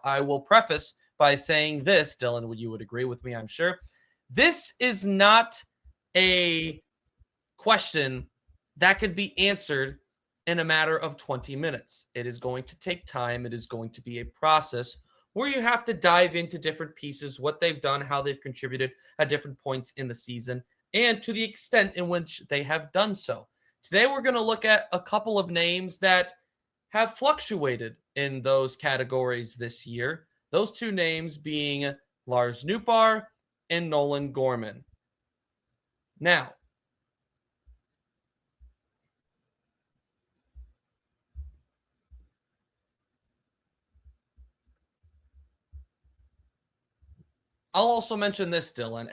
I will preface by saying this, Dylan, you would agree with me, I'm sure. This is not a question that could be answered in a matter of 20 minutes. It is going to take time. It is going to be a process where you have to dive into different pieces, what they've done, how they've contributed at different points in the season, and to the extent in which they have done so. Today, we're going to look at a couple of names that have fluctuated in those categories this year. Those two names being Lars Nootbaar and Nolan Gorman. Now, I'll also mention this, Dylan.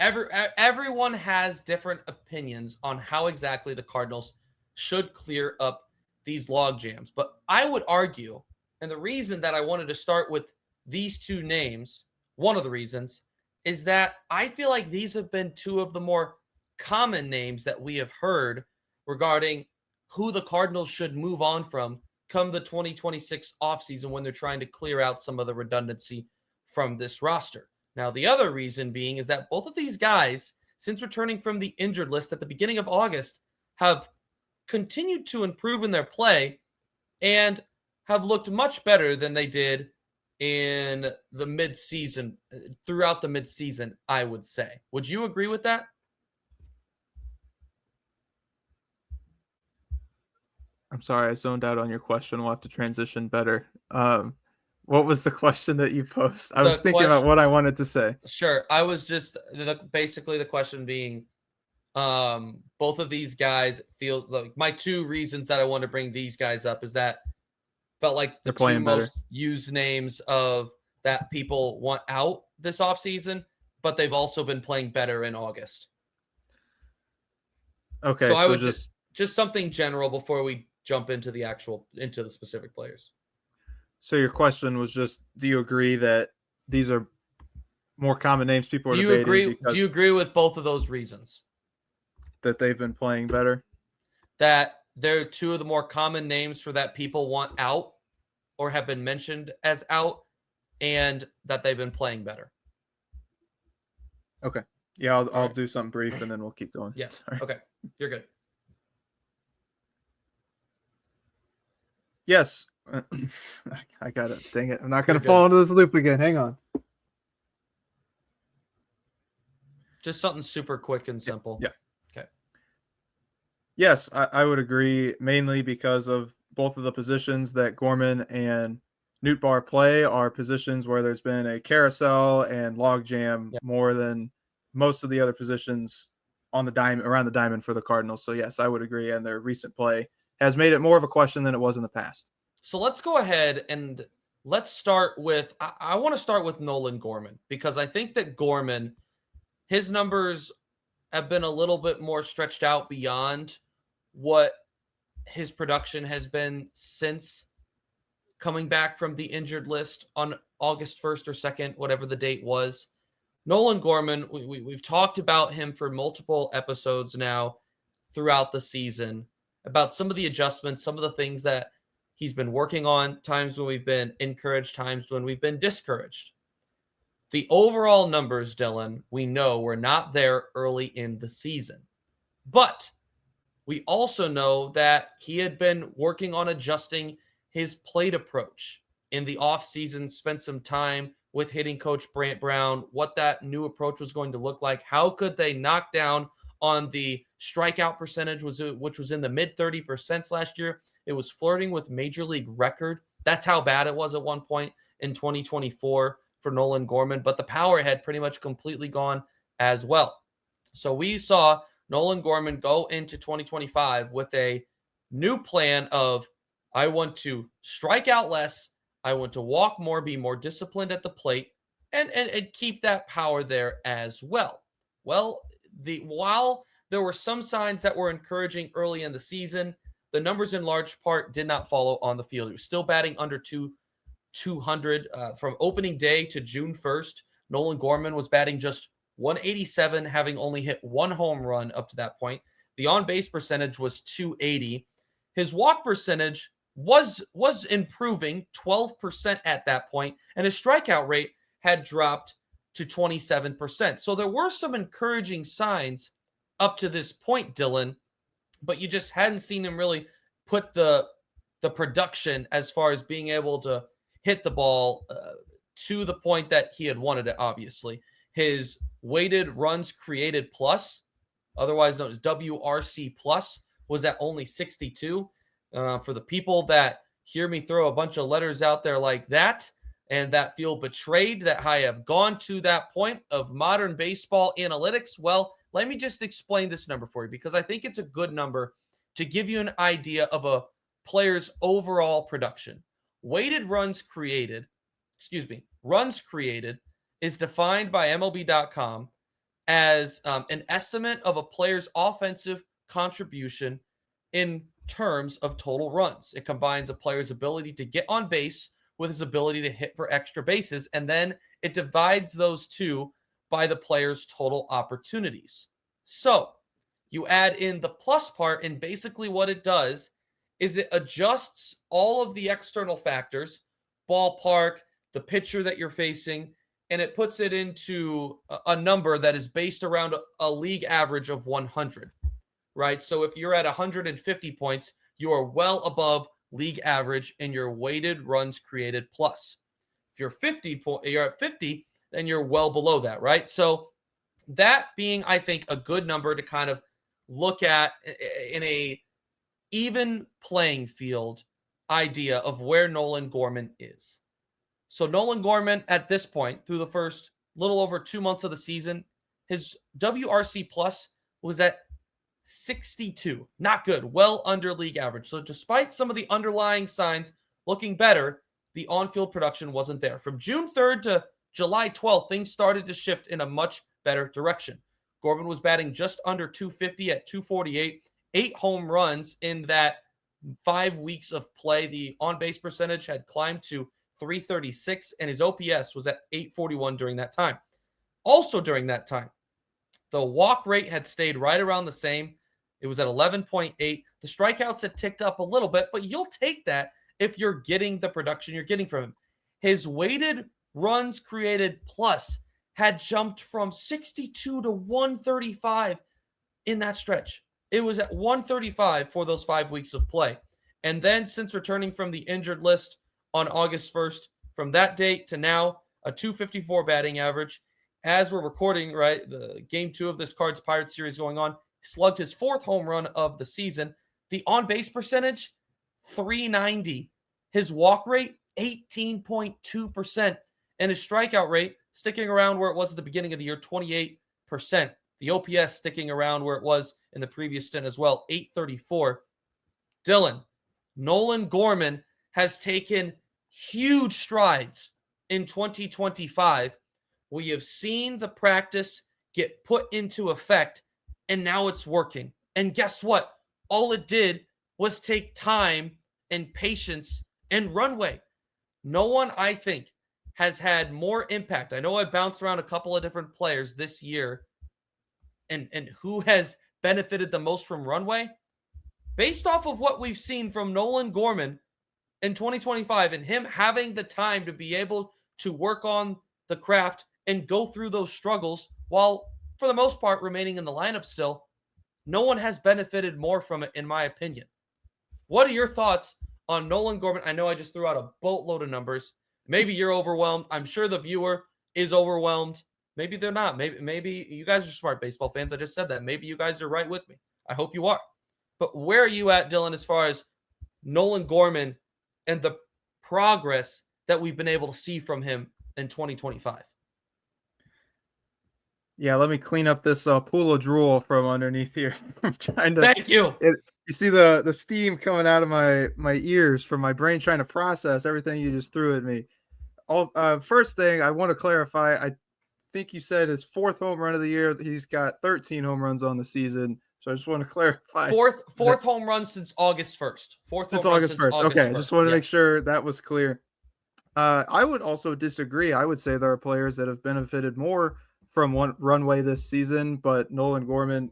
Everyone has different opinions on how exactly the Cardinals should clear up these log jams. But I would argue, and the reason that I wanted to start with these two names, one of the reasons, is that I feel like these have been two of the more common names that we have heard regarding who the Cardinals should move on from come the 2026 offseason when they're trying to clear out some of the redundancy from this roster. Now, the other reason being is that both of these guys, since returning from the injured list at the beginning of August, have continued to improve in their play and have looked much better than they did in the midseason, throughout the midseason, I would say. Would you agree with that? I'm sorry, I zoned out on your question. We'll have to transition better. What was the question that you posed? I was thinking about what I wanted to say. Sure. I was just basically the question being, both of these guys feels like my two reasons that I want to bring these guys up is that felt like the two most used names of that people want out this offseason, but they've also been playing better in August. Okay. So I would just something general before we jump into the specific players. So your question was just, do you agree that these are more common names people are debating? Do you agree with both of those reasons? That they've been playing better? That they're two of the more common names for that people want out or have been mentioned as out, and that they've been playing better. Okay. Yeah, I'll do something brief and then we'll keep going. Yes. Sorry. Okay. You're good. Yes. I got it. Dang it. I'm not going to fall into this loop again. Hang on. Just something super quick and simple. Yeah. Okay. Yes, I would agree, mainly because of both of the positions that Gorman and Nootbaar play are positions where there's been a carousel and logjam more than most of the other positions on the around the diamond for the Cardinals. So yes, I would agree. And their recent play has made it more of a question than it was in the past. So let's go ahead and let's start with, I want to start with Nolan Gorman, because I think that Gorman, his numbers have been a little bit more stretched out beyond what his production has been since coming back from the injured list on August 1st or 2nd, whatever the date was. Nolan Gorman, we've talked about him for multiple episodes now throughout the season, about some of the adjustments, some of the things that he's been working on, times when we've been encouraged, times when we've been discouraged. The overall numbers, Dylan, we know were not there early in the season. But we also know that he had been working on adjusting his plate approach in the offseason, spent some time with hitting coach Brant Brown, what that new approach was going to look like. How could they knock down on the strikeout percentage, which was in the mid 30% last year? It was flirting with major league record. That's how bad it was at one point in 2024 for Nolan Gorman, but the power had pretty much completely gone as well. So we saw Nolan Gorman go into 2025 with a new plan of, I want to strike out less, I want to walk more, be more disciplined at the plate, and keep that power there as well. Well, while there were some signs that were encouraging early in the season, the numbers in large part did not follow on the field. He was still batting under 200 from opening day to June 1st. Nolan Gorman was batting just 187, having only hit one home run up to that point. The on-base percentage was 280. His walk percentage was improving 12% at that point, and his strikeout rate had dropped to 27%. So there were some encouraging signs up to this point, Dylan, but you just hadn't seen him really put the production as far as being able to hit the ball to the point that he had wanted it. Obviously, his weighted runs created plus, otherwise known as WRC plus, was at only 62. For the people that hear me throw a bunch of letters out there like that and that feel betrayed that I have gone to that point of modern baseball analytics, well, let me just explain this number for you because I think it's a good number to give you an idea of a player's overall production. Weighted runs created, runs created is defined by MLB.com as an estimate of a player's offensive contribution in terms of total runs. It combines a player's ability to get on base with his ability to hit for extra bases, and then it divides those two by the player's total opportunities. So you add in the plus part, and basically what it does is it adjusts all of the external factors, ballpark, the pitcher that you're facing, and it puts it into a number that is based around a league average of 100, right? So if you're at 150 points, you are well above league average in your weighted runs created plus. If you're you're at 50, then you're well below that, right? So that being, I think, a good number to kind of look at in a even playing field idea of where Nolan Gorman is. So Nolan Gorman at this point, through the first little over 2 months of the season, his WRC plus was at 62. Not good, well under league average. So despite some of the underlying signs looking better, the on-field production wasn't there. From June 3rd to July 12th, things started to shift in a much better direction. Gorman was batting just under 250 at 248, 8 home runs in that 5 weeks of play. The on-base percentage had climbed to 336, and his OPS was at 841 during that time. Also during that time, the walk rate had stayed right around the same. It was at 11.8. The strikeouts had ticked up a little bit, but you'll take that if you're getting the production you're getting from him. His weighted runs created plus had jumped from 62 to 135 in that stretch. It was at 135 for those 5 weeks of play. And then since returning from the injured list on August 1st, from that date to now, a 254 batting average. As we're recording, right, the game 2 of this Cards Pirates series going on, slugged his 4th home run of the season. The on-base percentage, 390. His walk rate, 18.2%. And his strikeout rate, sticking around where it was at the beginning of the year, 28%. The OPS sticking around where it was in the previous stint as well, 834. Dylan, Nolan Gorman has taken huge strides in 2025. We have seen the practice get put into effect, and now it's working. And guess what? All it did was take time and patience and runway. No one, I think, has had more impact. I know I bounced around a couple of different players this year, and who has benefited the most from runway? Based off of what we've seen from Nolan Gorman in 2025 and him having the time to be able to work on the craft and go through those struggles while, for the most part, remaining in the lineup still, no one has benefited more from it, in my opinion. What are your thoughts on Nolan Gorman? I know I just threw out a boatload of numbers. Maybe you're overwhelmed. I'm sure the viewer is overwhelmed. Maybe they're not. Maybe you guys are smart baseball fans. I just said that. Maybe you guys are right with me. I hope you are. But where are you at, Dylan, as far as Nolan Gorman and the progress that we've been able to see from him in 2025? Yeah, let me clean up this pool of drool from underneath here. I'm trying to. Thank you. You see the steam coming out of my ears from my brain trying to process everything you just threw at me. First thing I want to clarify, I think you said his 4th home run of the year. He's got 13 home runs on the season. So I just want to clarify. Fourth home run since August 1st. Since August 1st. Okay, I just wanted to make sure that was clear. I would also disagree. I would say there are players that have benefited more from one runway this season, but Nolan Gorman,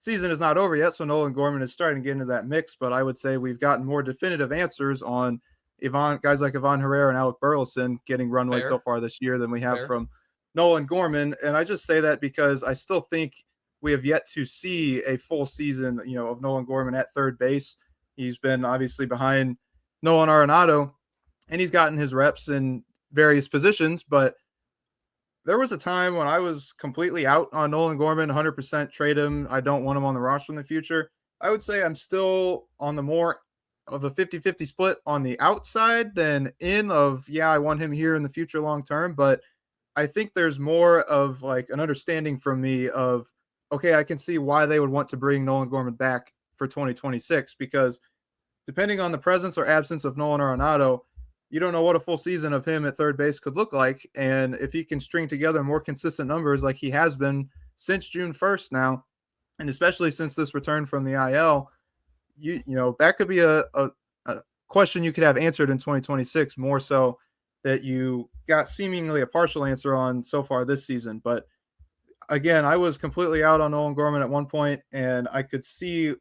season is not over yet, so Nolan Gorman is starting to get into that mix. But I would say we've gotten more definitive answers on guys like Ivan Herrera and Alec Burleson getting runway so Fair, far this year than we have fair. from Nolan Gorman. And I just say that because I still think we have yet to see a full season, of Nolan Gorman at third base. He's been obviously behind Nolan Arenado, and he's gotten his reps in various positions, but there was a time when I was completely out on Nolan Gorman, 100% trade him. I don't want him on the roster in the future. I would say I'm still on the more of a 50-50 split on the outside than in of, yeah, I want him here in the future long term. But I think there's more of like an understanding from me of, okay, I can see why they would want to bring Nolan Gorman back for 2026 because depending on the presence or absence of Nolan Arenado, you don't know what a full season of him at third base could look like. And if he can string together more consistent numbers like he has been since June 1st now, and especially since this return from the IL, that could be a question you could have answered in 2026 more so that you got seemingly a partial answer on so far this season. But again, I was completely out on Nolan Gorman at one point, and I could see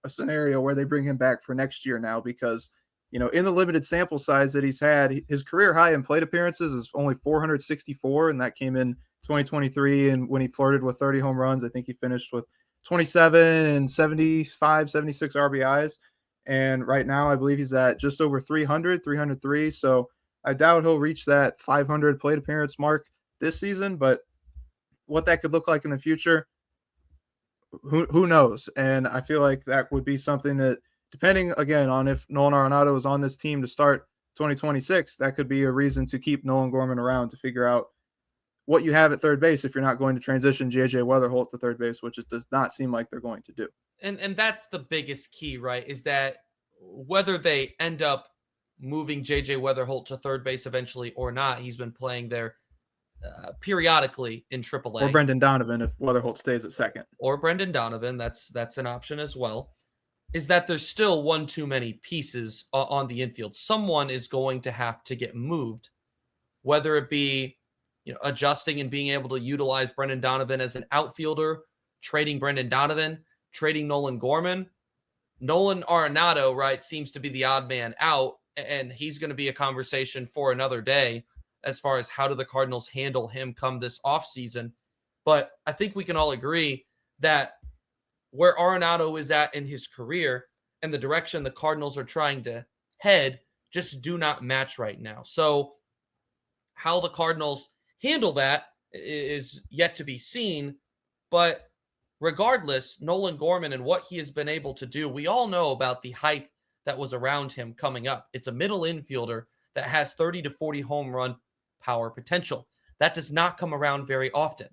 a scenario where they bring him back for next year now because in the limited sample size that he's had, his career high in plate appearances is only 464, and that came in 2023. And when he flirted with 30 home runs, I think he finished with 27 and 75, 76 RBIs. And right now, I believe he's at just over 300, 303. So I doubt he'll reach that 500 plate appearance mark this season, but what that could look like in the future, who knows? And I feel like that would be something that, depending again on if Nolan Arenado is on this team to start 2026, that could be a reason to keep Nolan Gorman around to figure out what you have at third base if you're not going to transition JJ Weatherholt to third base, which it does not seem like they're going to do. And that's the biggest key, right? Is that whether they end up moving JJ Weatherholt to third base eventually or not, he's been playing there periodically in AAA. Or Brendan Donovan if Weatherholt stays at second. Or Brendan Donovan, that's an option as well. Is that there's still one too many pieces on the infield. Someone is going to have to get moved, whether it be adjusting and being able to utilize Brendan Donovan as an outfielder, trading Brendan Donovan, trading Nolan Gorman. Nolan Arenado, right, seems to be the odd man out, and he's going to be a conversation for another day as far as how do the Cardinals handle him come this offseason. But I think we can all agree that where Arenado is at in his career and the direction the Cardinals are trying to head just do not match right now. So how the Cardinals handle that is yet to be seen. But regardless, Nolan Gorman and what he has been able to do, we all know about the hype that was around him coming up. It's a middle infielder that has 30 to 40 home run power potential. That does not come around very often.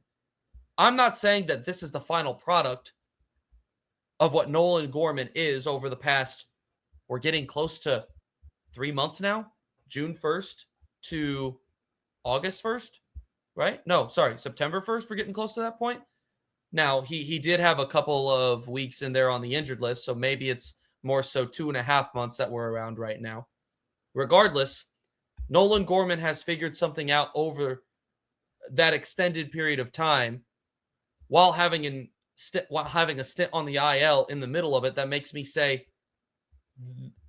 I'm not saying that this is the final product of what Nolan Gorman is over the past, we're getting close to 3 months now, June 1st to August 1st, right? No, sorry, September 1st. We're getting close to that point. Now, he did have a couple of weeks in there on the injured list, so maybe it's more so 2.5 months that we're around right now. Regardless, Nolan Gorman has figured something out over that extended period of time while having a stint on the IL in the middle of it that makes me say,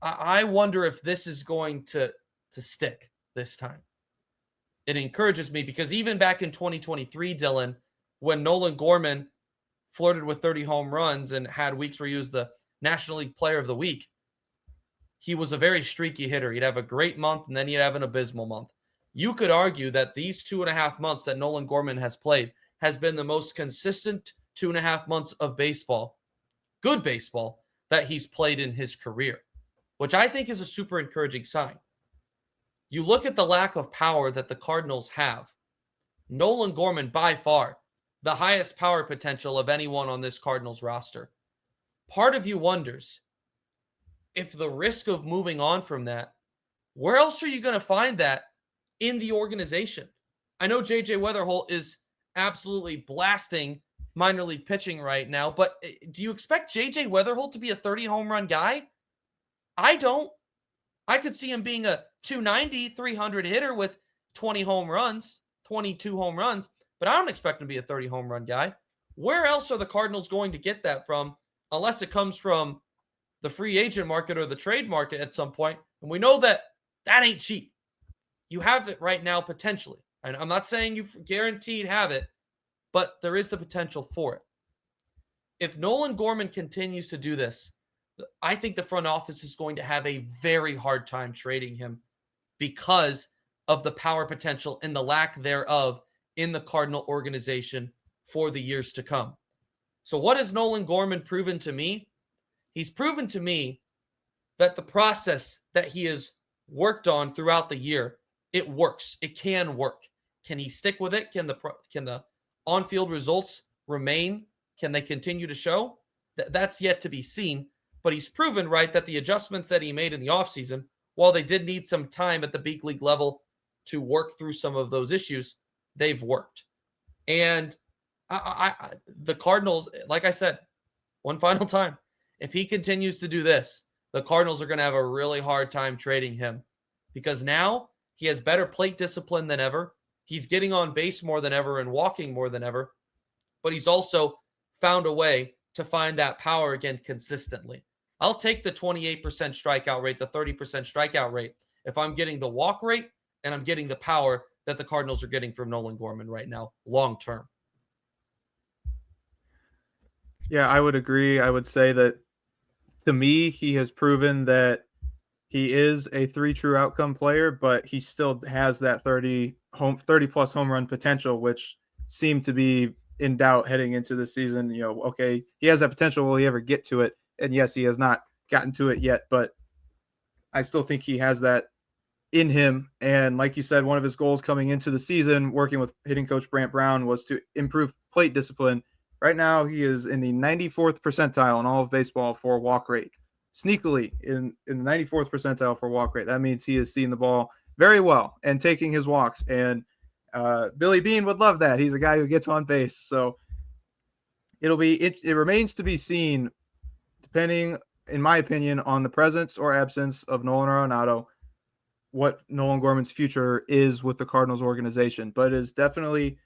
I wonder if this is going to stick this time. It encourages me because even back in 2023, Dylan, when Nolan Gorman flirted with 30 home runs and had weeks where he was the National League Player of the Week, he was a very streaky hitter. He'd have a great month and then he'd have an abysmal month. You could argue that these 2.5 months that Nolan Gorman has played has been the most consistent 2.5 months of baseball, good baseball, that he's played in his career, which I think is a super encouraging sign. You look at the lack of power that the Cardinals have. Nolan Gorman, by far, the highest power potential of anyone on this Cardinals roster. Part of you wonders if the risk of moving on from that, where else are you going to find that in the organization? I know JJ Weatherholt is absolutely blasting minor league pitching right now, but do you expect JJ Weatherholt to be a 30 home run guy? I don't. I could see him being a 290, 300 hitter with 20 home runs, 22 home runs, but I don't expect him to be a 30 home run guy. Where else are the Cardinals going to get that from unless it comes from the free agent market or the trade market at some point? And we know that ain't cheap. You have it right now potentially. And I'm not saying you guaranteed have it, but there is the potential for it. If Nolan Gorman continues to do this, I think the front office is going to have a very hard time trading him because of the power potential and the lack thereof in the Cardinal organization for the years to come. So what has Nolan Gorman proven to me? He's proven to me that the process that he has worked on throughout the year, it works. It can work. Can he stick with it? Can the on-field results remain? Can they continue to show? That's yet to be seen. But he's proven, right, that the adjustments that he made in the offseason, while they did need some time at the big league level to work through some of those issues, they've worked. And the Cardinals, like I said, one final time, if he continues to do this, the Cardinals are going to have a really hard time trading him because now he has better plate discipline than ever. He's getting on base more than ever and walking more than ever, but he's also found a way to find that power again consistently. I'll take the 28% strikeout rate, the 30% strikeout rate, if I'm getting the walk rate and I'm getting the power that the Cardinals are getting from Nolan Gorman right now, long term. Yeah, I would agree. I would say that to me, he has proven that he is a 3 true outcome player, but he still has that 30 plus home run potential, which seemed to be in doubt heading into the season. Okay, he has that potential. Will he ever get to it? And yes, he has not gotten to it yet, but I still think he has that in him. And like you said, one of his goals coming into the season, working with hitting coach Brant Brown, was to improve plate discipline. Right now, he is in the 94th percentile in all of baseball for walk rate. Sneakily in the 94th percentile for walk rate. That means he is seeing the ball very well and taking his walks. And Billy Beane would love that. He's a guy who gets on base. So it remains to be seen, depending, in my opinion, on the presence or absence of Nolan Arenado, what Nolan Gorman's future is with the Cardinals organization. But it is definitely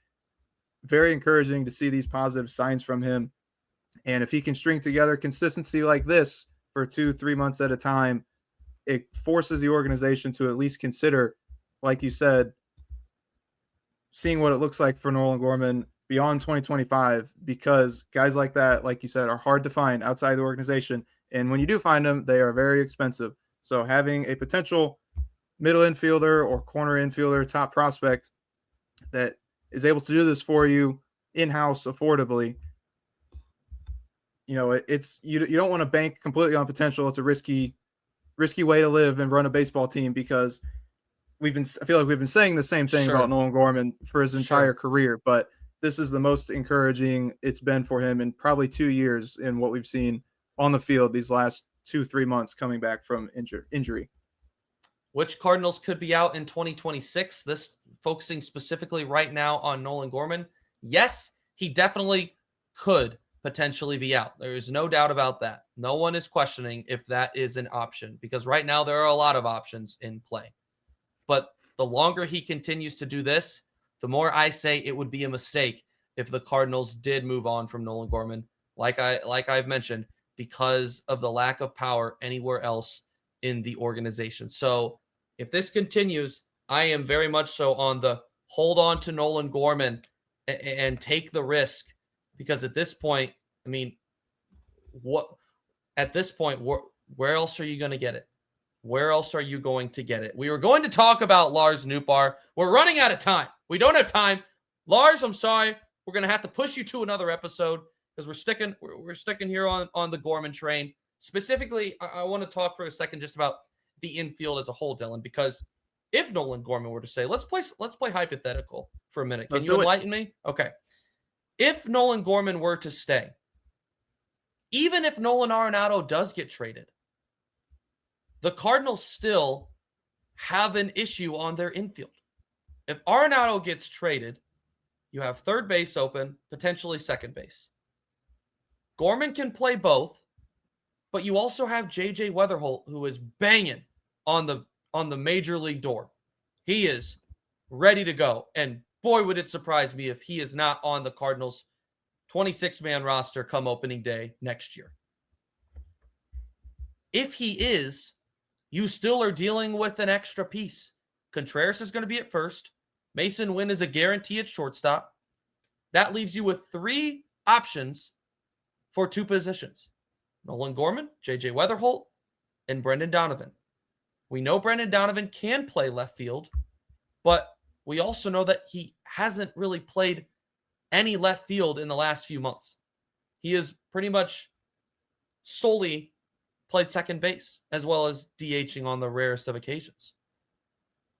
very encouraging to see these positive signs from him. And if he can string together consistency like this for 2-3 months at a time, it forces the organization to at least consider, like you said, seeing what it looks like for Nolan Gorman beyond 2025, because guys like that, like you said, are hard to find outside the organization. And when you do find them, they are very expensive. So having a potential middle infielder or corner infielder top prospect that is able to do this for you in-house affordably, it's you don't want to bank completely on potential. It's a risky way to live and run a baseball team, because I feel like we've been saying the same thing about Nolan Gorman for his entire career, but this is the most encouraging it's been for him in probably 2 years in what we've seen on the field these last 2-3 months coming back from injury. Which Cardinals could be out in 2026? This focusing specifically right now on Nolan Gorman. Yes, he definitely could potentially be out. There is no doubt about that. No one is questioning if that is an option, because right now there are a lot of options in play. But the longer he continues to do this, the more I say it would be a mistake if the Cardinals did move on from Nolan Gorman, like I've mentioned, because of the lack of power anywhere else in the organization. So if this continues, I am very much so on the hold on to Nolan Gorman and take the risk, because at this point, I mean, where else are you going to get it? Where else are you going to get it? We were going to talk about Lars Nootbaar. We're running out of time. We don't have time. Lars, I'm sorry. We're going to have to push you to another episode because we're sticking here on the Gorman train. Specifically, I want to talk for a second just about the infield as a whole, Dylan, because if Nolan Gorman were to say, let's play hypothetical for a minute. Can you enlighten me? Okay. If Nolan Gorman were to stay, even if Nolan Arenado does get traded, the Cardinals still have an issue on their infield. If Arenado gets traded, you have third base open, potentially second base. Gorman can play both, but you also have J.J. Weatherholt, who is banging on the major league door. He is ready to go. And boy, would it surprise me if he is not on the Cardinals 26-man roster come opening day next year. If he is, you still are dealing with an extra piece. Contreras is going to be at first. Mason Wynn is a guarantee at shortstop. That leaves you with 3 options for 2 positions. Nolan Gorman, J.J. Weatherholt, and Brendan Donovan. We know Brendan Donovan can play left field, but we also know that he hasn't really played any left field in the last few months. He has pretty much solely played second base, as well as DHing on the rarest of occasions.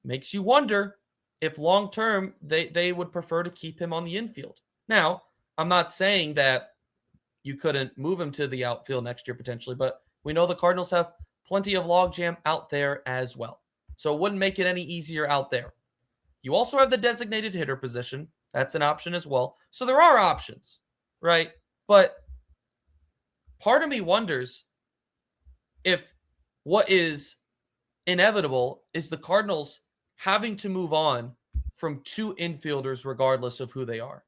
Makes you wonder if long-term they would prefer to keep him on the infield. Now, I'm not saying that you couldn't move him to the outfield next year potentially, but we know the Cardinals have plenty of logjam out there as well. So it wouldn't make it any easier out there. You also have the designated hitter position. That's an option as well. So there are options, right? But part of me wonders if what is inevitable is the Cardinals having to move on from 2 infielders regardless of who they are.